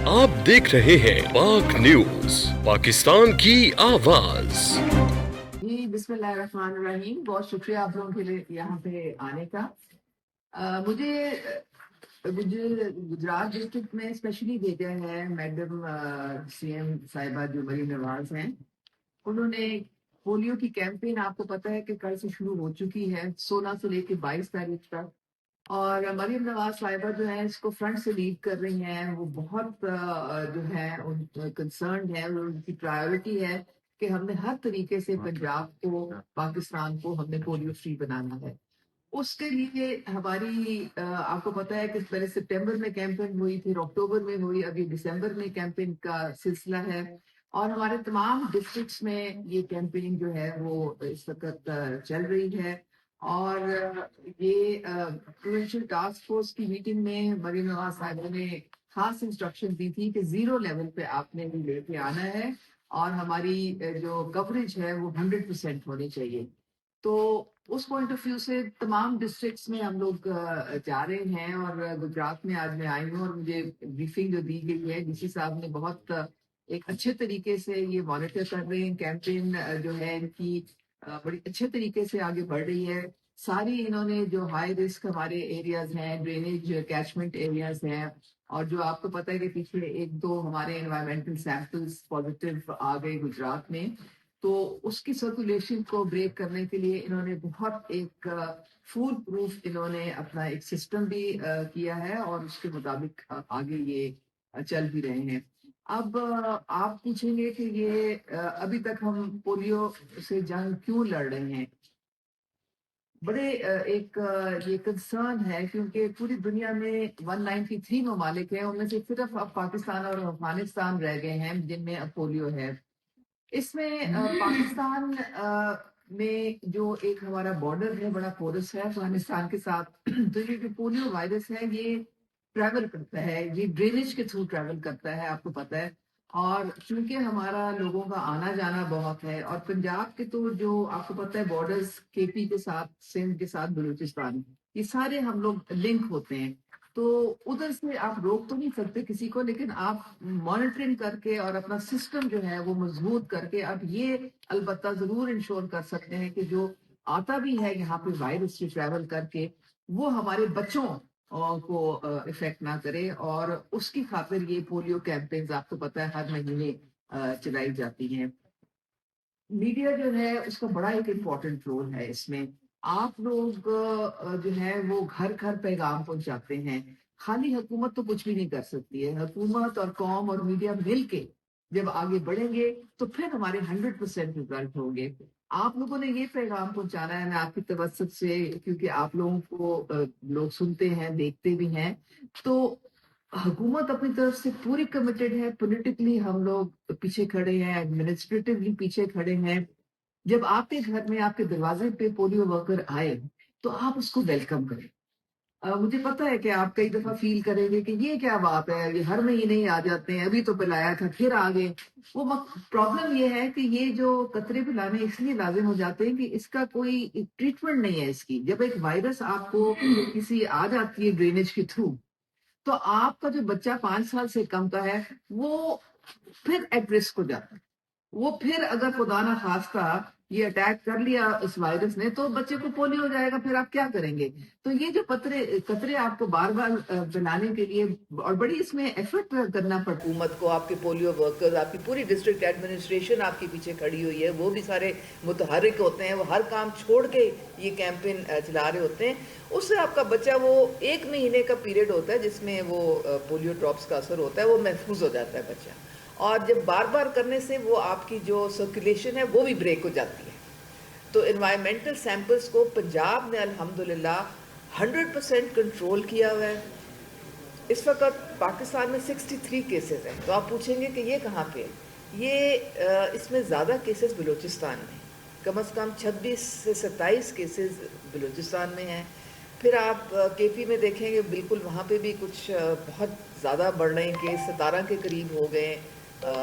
آپ دیکھ رہے ہیں پاک نیوز، پاکستان کی آواز۔ جی بسم اللہ الرحمن الرحیم، بہت شکریہ آپ لوگوں کے لیے یہاں پہ آنے کا۔ مجھے گجرات ڈسٹرکٹ میں اسپیشلی بھیجا ہے میڈم سی ایم صاحبہ جو مریم نواز ہیں۔ انہوں نے پولیو کی کیمپین آپ کو پتہ ہے کہ کل سے شروع ہو چکی ہے، 16 سے لے کے 22 تاریخ تک، اور مریم نواز صاحبہ جو ہے اس کو فرنٹ سے لیڈ کر رہی ہیں۔ وہ بہت جو ہے کنسرنڈ ہے، ان کی پرائیورٹی ہے کہ ہم نے ہر طریقے سے پنجاب کو، پاکستان کو ہم نے پولیو فری بنانا ہے۔ اس کے لیے ہماری آپ کو پتہ ہے کہ پہلے سپٹمبر میں کیمپین ہوئی، پھر اکتوبر میں ہوئی، ابھی دسمبر میں کیمپین کا سلسلہ ہے، اور ہمارے تمام ڈسٹرکٹس میں یہ کیمپین جو ہے وہ اس وقت چل رہی ہے۔ اور یہ پروونشل ٹاسک فورس کی میٹنگ میں مریم نواز صاحبہ نے خاص انسٹرکشن دی تھی کہ 0 لیول پہ آپ نے بھی لے کے آنا ہے، اور ہماری جو کوریج ہے وہ 100% ہونی چاہیے۔ تو اس پوائنٹ آف ویو سے تمام ڈسٹرکٹس میں ہم لوگ جا رہے ہیں، اور گجرات میں آج میں آئی ہوں، اور مجھے بریفنگ جو دی گئی ہے ڈی سی صاحب نے بہت ایک اچھے طریقے سے یہ مانیٹر کر رہے ہیں۔ کیمپین جو ہے ان کی بڑی اچھے طریقے سے آگے بڑھ رہی ہے۔ ساری انہوں نے جو ہائی رسک ہمارے ایریاز ہیں، ڈرینیج کیچمنٹ ایریاز ہیں، اور جو آپ کو پتہ ہے کہ پچھلے 1-2 ہمارے انوائرمنٹل سیمپلز پازیٹیو آ گئے گجرات میں، تو اس کی سرکولیشن کو بریک کرنے کے لیے انہوں نے بہت ایک فول پروف انہوں نے اپنا ایک سسٹم بھی کیا ہے، اور اس کے مطابق آگے یہ چل بھی رہے ہیں۔ اب آپ پوچھیں گے کہ یہ ابھی تک ہم پولیو سے جنگ کیوں لڑ رہے ہیں؟ بڑے ایک یہ کنسرن ہے، کیونکہ پوری دنیا میں 193 ممالک ہیں، ان میں سے صرف اب پاکستان اور افغانستان رہ گئے ہیں جن میں اب پولیو ہے۔ اس میں پاکستان میں جو ایک ہمارا بارڈر ہے بڑا پورس ہے افغانستان کے ساتھ، تو یہ جو پولیو وائرس ہے یہ ٹریول کرتا ہے، یہ ڈرینیج کے تھرو ٹریول کرتا ہے، آپ کو پتہ ہے۔ اور چونکہ ہمارا لوگوں کا آنا جانا بہت ہے، اور پنجاب کے تو جو آپ کو پتہ ہے بارڈرز کے پی کے ساتھ، سندھ کے ساتھ بلوچستان، یہ سارے ہم لوگ لنک ہوتے ہیں، تو ادھر سے آپ روک تو نہیں سکتے کسی کو، لیکن آپ مانیٹرنگ کر کے اور اپنا سسٹم جو ہے وہ مضبوط کر کے اب یہ البتہ ضرور انشور کر سکتے ہیں کہ جو آتا بھی ہے یہاں پہ وائرس سے ٹریول کر کے، وہ ہمارے بچوں کو افیکٹ نہ کرے۔ اور اس کی خاطر یہ پولیو کیمپینز آپ کو پتہ ہے ہر مہینے چلائی جاتی ہیں۔ میڈیا جو ہے اس کا بڑا ایک امپورٹنٹ رول ہے اس میں۔ آپ لوگ جو ہے وہ گھر گھر پیغام پہنچاتے ہیں، خالی حکومت تو کچھ بھی نہیں کر سکتی ہے۔ حکومت اور قوم اور میڈیا مل کے جب آگے بڑھیں گے تو پھر ہمارے 100% رزلٹ ہوں گے۔ آپ لوگوں نے یہ پیغام پہنچانا ہے، میں آپ کی توسط سے، کیونکہ آپ لوگوں کو لوگ سنتے ہیں دیکھتے بھی ہیں، تو حکومت اپنی طرف سے پوری کمیٹڈ ہے، پولیٹیکلی ہم لوگ پیچھے کھڑے ہیں، ایڈمنسٹریٹولی پیچھے کھڑے ہیں۔ جب آپ کے گھر میں آپ کے دروازے پہ پولیو ورکر آئے تو آپ اس کو ویلکم کریں۔ مجھے پتا ہے کہ آپ کئی دفعہ فیل کریں گے کہ یہ کیا بات ہے، یہ ہر مہینے ہی آ جاتے ہیں، ابھی تو پلایا تھا پھر آ گئے۔ وہ پرابلم یہ ہے کہ یہ جو قطرے پلانے اس لیے لازم ہو جاتے ہیں کہ اس کا کوئی ٹریٹمنٹ نہیں ہے اس کی۔ جب ایک وائرس آپ کو کسی آ جاتی ہے ڈرینیج کے تھرو، تو آپ کا جو بچہ 5 سال سے کم کا ہے وہ پھر ایٹ رسک ہو جاتا ہے۔ وہ پھر اگر خدا نہ خواستہ یہ اٹیک کر لیا اس وائرس نے تو بچے کو پولیو ہو جائے گا، پھر آپ کیا کریں گے؟ تو یہ جو قطرے آپ کو بار بار بنانے کے لیے، اور بڑی اس میں ایفرٹ کرنا پڑتا ہے حکومت کو، آپ کے پولیو ورکرز، آپ کی پوری ڈسٹرکٹ ایڈمنسٹریشن آپ کے پیچھے کھڑی ہوئی ہے، وہ بھی سارے متحرک ہوتے ہیں، وہ ہر کام چھوڑ کے یہ کیمپین چلا رہے ہوتے ہیں۔ اس سے آپ کا بچہ، وہ 1 مہینے کا پیریڈ ہوتا ہے جس میں وہ پولیو ڈراپس کا اثر ہوتا ہے، وہ محفوظ ہو جاتا ہے بچہ، اور جب بار بار کرنے سے وہ آپ کی جو سرکولیشن ہے وہ بھی بریک ہو جاتی ہے۔ تو انوائرمنٹل سیمپلز کو پنجاب نے الحمدللہ 100% کنٹرول کیا ہوا ہے۔ اس وقت پاکستان میں 63 کیسز ہیں، تو آپ پوچھیں گے کہ یہ کہاں پہ ہے؟ یہ اس میں زیادہ کیسز بلوچستان میں، کم از کم 26 سے 27 کیسز بلوچستان میں ہیں۔ پھر آپ کے پی میں دیکھیں گے بالکل وہاں پہ بھی کچھ بہت زیادہ بڑھ رہے ہیں کیس، 17 کے قریب ہو گئے۔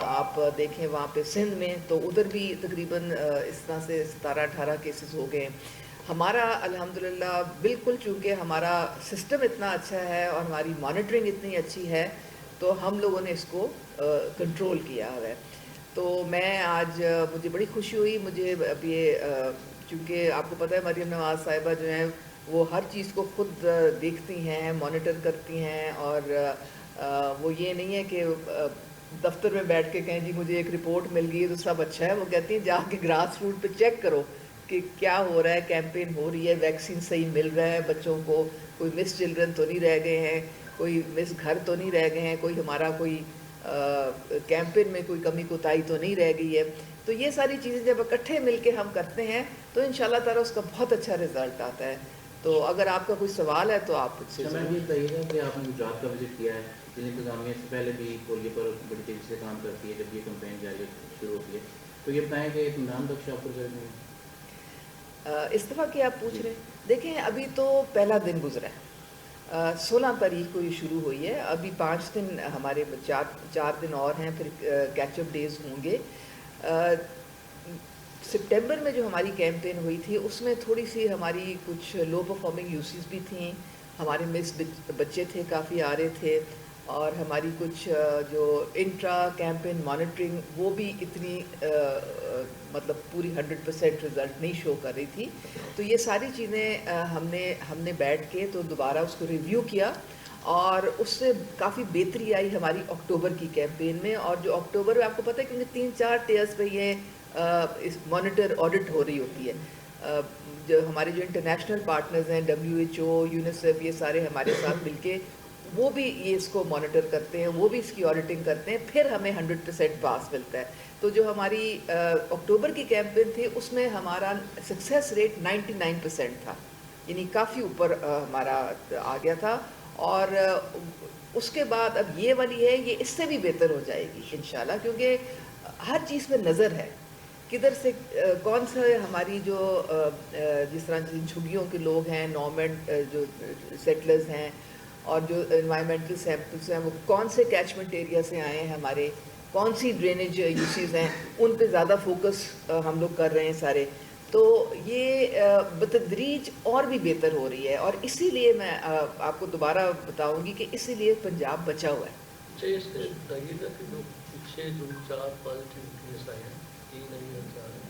آپ دیکھیں وہاں پہ سندھ میں تو ادھر بھی تقریباً اس طرح سے 17-18 کیسز ہو گئے۔ ہمارا الحمدللہ بالکل، چونکہ ہمارا سسٹم اتنا اچھا ہے اور ہماری مانیٹرنگ اتنی اچھی ہے، تو ہم لوگوں نے اس کو کنٹرول کیا ہے. تو میں آج مجھے بڑی خوشی ہوئی. مجھے اب یہ چونکہ آپ کو پتہ ہے مریم نواز صاحبہ جو ہیں وہ ہر چیز کو خود دیکھتی ہیں, مانیٹر کرتی ہیں, اور وہ یہ نہیں ہے کہ دفتر میں بیٹھ کے کہیں جی مجھے ایک رپورٹ مل گئی ہے تو سب اچھا ہے. وہ کہتی ہیں جا کے گراس روٹ پہ چیک کرو کہ کیا ہو رہا ہے, کیمپین ہو رہی ہے, ویکسین صحیح مل رہا ہے بچوں کو, کوئی مس چلڈرن تو نہیں رہ گئے ہیں, کوئی مس گھر تو نہیں رہ گئے ہیں, کوئی ہمارا کوئی کیمپین میں کوئی کمی کوتاہی تو نہیں رہ گئی ہے. تو یہ ساری چیزیں جب اکٹھے مل کے ہم کرتے ہیں تو ان شاء اللہ تعالیٰ اس کا بہت اچھا رزلٹ آتا ہے. تو اگر آپ کا کوئی سوال ہے تو آپ مجھ سے میں یہ کہیے گا کہ آپ نے گجرات کا وزٹ کیا ہے, ضلع انتظامیہ سے پہلے بھی پولیو پر بڑی تیزی سے کام کرتی ہے جب یہ کمپین جاری شروع ہوتی ہے, تو یہ بتائیں کہ اطمینان بخش آپ کو ضرور اس طرح کی آپ پوچھ رہے ہیں. دیکھیں ابھی تو پہلا دن گزرا ہے, 16 تاریخ کو یہ شروع ہوئی ہے. ابھی 5 دن ہمارے 4 دن اور ہیں, پھر کیچ اپ ڈیز ہوں گے. سپٹمبر میں جو ہماری کیمپین ہوئی تھی اس میں تھوڑی سی ہماری کچھ لو پرفارمنگ یوسیز بھی تھیں, ہمارے مس بچے تھے کافی آ رہے تھے, اور ہماری کچھ جو انٹرا کیمپین مانیٹرنگ وہ بھی اتنی مطلب پوری 100% رزلٹ نہیں شو کر رہی تھی. تو یہ ساری چیزیں ہم نے بیٹھ کے تو دوبارہ اس کو ریویو کیا, اور اس سے کافی بہتری آئی ہماری اکتوبر کی کیمپین میں. اور جو اکتوبر میں آپ کو پتہ ہے کیونکہ 3-4 ٹیئرس پہ یہ اس مانیٹر آڈٹ ہو رہی ہوتی ہے. جو ہمارے جو انٹرنیشنل پارٹنرز ہیں WHO, یونیسیف, یہ سارے ہمارے ساتھ مل کے وہ بھی یہ اس کو مانیٹر کرتے ہیں, وہ بھی اس کی آڈیٹنگ کرتے ہیں, پھر ہمیں 100% پاس ملتا ہے. تو جو ہماری اکتوبر کی کیمپین تھی اس میں ہمارا سکسیس ریٹ 99% تھا, یعنی کافی اوپر ہمارا آ گیا تھا. اور اس کے بعد اب یہ والی ہے, یہ اس سے بھی بہتر ہو جائے گی انشاءاللہ, کیونکہ ہر چیز پہ نظر ہے کدھر سے کون سے ہماری جو جس طرح جن جھگیوں کے لوگ ہیں, نارمنٹ جو سیٹلرز ہیں, اور جو انوائرمنٹل سیمپلس ہیں وہ کون سے کیچمنٹ ایریا سے آئے ہیں, ہمارے کون سی ڈرینیج ایشوز ہیں, ان پہ زیادہ فوکس ہم لوگ کر رہے ہیں سارے. تو یہ بتدریج اور بھی بہتر ہو رہی ہے, اور اسی لیے میں آپ کو دوبارہ بتاؤں گی کہ اسی لیے پنجاب بچا ہوا ہے. اچھا اس سے بتائیے گا کہ جو پیچھے جو 4 پازیٹیو کیس آئے ہیں, 3 نہیں ہیں 4 ہیں,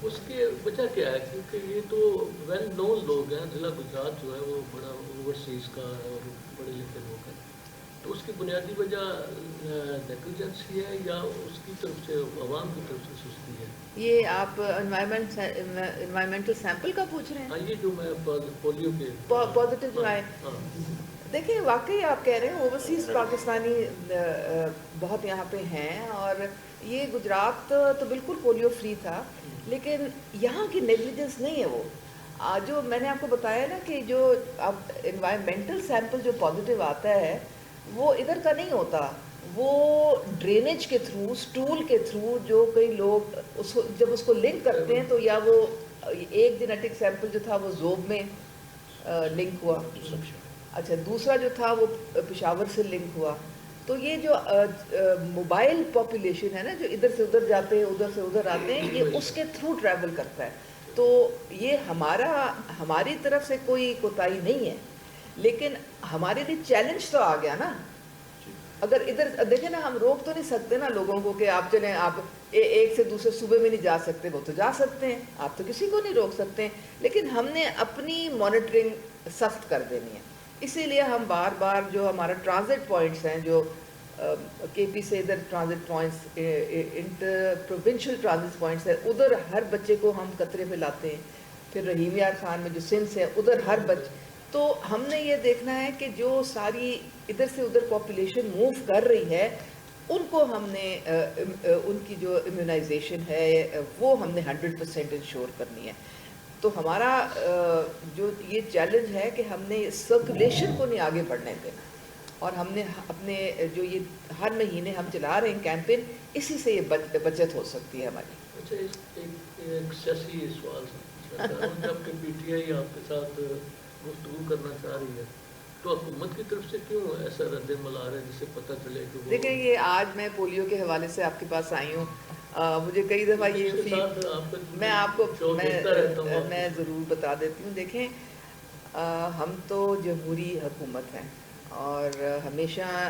اس کی وجہ کیا ہے؟ کیونکہ یہ تو ویل نون لوگ ہیں, ضلع گجرات جو ہے وہ بڑا اوورسیز کا ہے اور پڑھے لکھے لوگ ہیں, تو اس کی بنیادی وجہ نیگلیجنسی ہے یا اس کی طرف سے عوام کی طرف سے سستی ہے؟ یہ آپ انوائرمنٹل سیمپل کا پوچھ رہے ہیں؟ ہاں, یہ جو میں پولیو کے پازیٹیو جو آئے, دیکھیں واقعی آپ کہہ رہے ہیں اوورسیز پاکستانی بہت یہاں پہ ہیں, اور یہ گجرات تو بالکل پولیو فری تھا, لیکن یہاں کی نیگلیجنس نہیں ہے. وہ جو میں نے آپ کو بتایا نا کہ جو اب انوائرمنٹل سیمپل جو پازیٹیو آتا ہے وہ ادھر کا نہیں ہوتا, وہ ڈرینیج کے تھرو, سٹول کے تھرو, جو کئی لوگ جب اس کو لنک کرتے ہیں تو یا وہ ایک جینیٹک سیمپل جو تھا وہ زوب میں لنک ہوا, اچھا دوسرا جو تھا وہ پشاور سے لنک ہوا. تو یہ جو موبائل پاپولیشن ہے نا, جو ادھر سے ادھر جاتے ہیں ادھر سے ادھر آتے ہیں, یہ اس کے تھرو ٹریول کرتا ہے. تو یہ ہماری طرف سے کوئی کوتاہی نہیں ہے, لیکن ہمارے لیے چیلنج تو آ گیا نا. اگر ادھر دیکھیں نا, ہم روک تو نہیں سکتے نا لوگوں کو کہ آپ چلیں, آپ ایک سے دوسرے صوبے میں نہیں جا سکتے, وہ تو جا سکتے ہیں, آپ تو کسی کو نہیں روک سکتے, لیکن ہم نے اپنی مانیٹرنگ سخت کر دینی ہے. اسی لیے ہم بار بار جو ہمارا ٹرانزٹ پوائنٹس ہیں, جو کے پی سے ادھر transit points, inter provincial transit points ہیں, ادھر ہر بچے کو ہم قطرے پہ لاتے ہیں. پھر رحیم یار خان میں جو سندھ سے ادھر ہر بچے, تو ہم نے یہ دیکھنا ہے کہ جو ساری ادھر سے ادھر پاپولیشن موو کر رہی ہے ان کو ہم نے ان کی جو امیونائزیشن ہے وہ ہم نے 100% انشور کرنی ہے. تو ہمارا جو یہ چیلنج ہے کہ ہم نے سرکولیشن کو نہیں آگے بڑھنے دینا, اور ہم نے اپنے جو یہ ہر مہینے ہم چلا رہے ہیں کیمپین, اسی سے یہ بچت ہو سکتی ہے ہماری. اچھا ایک سیاسی سوال جب کہ پی ٹی آئی آپ کے ساتھ گفتگو کرنا چاہ رہی ہے تو حکومت کی طرف سے کیوں ایسا رد عمل آ رہا ہے جس سے پتہ چلے کہ دیکھیں یہ آج میں پولیو کے حوالے سے آپ کے پاس آئی ہوں, مجھے کئی دفعہ یہ میں آپ کو میں ضرور بتا دیتی ہوں. دیکھیں ہم تو جمہوری حکومت ہیں, اور ہمیشہ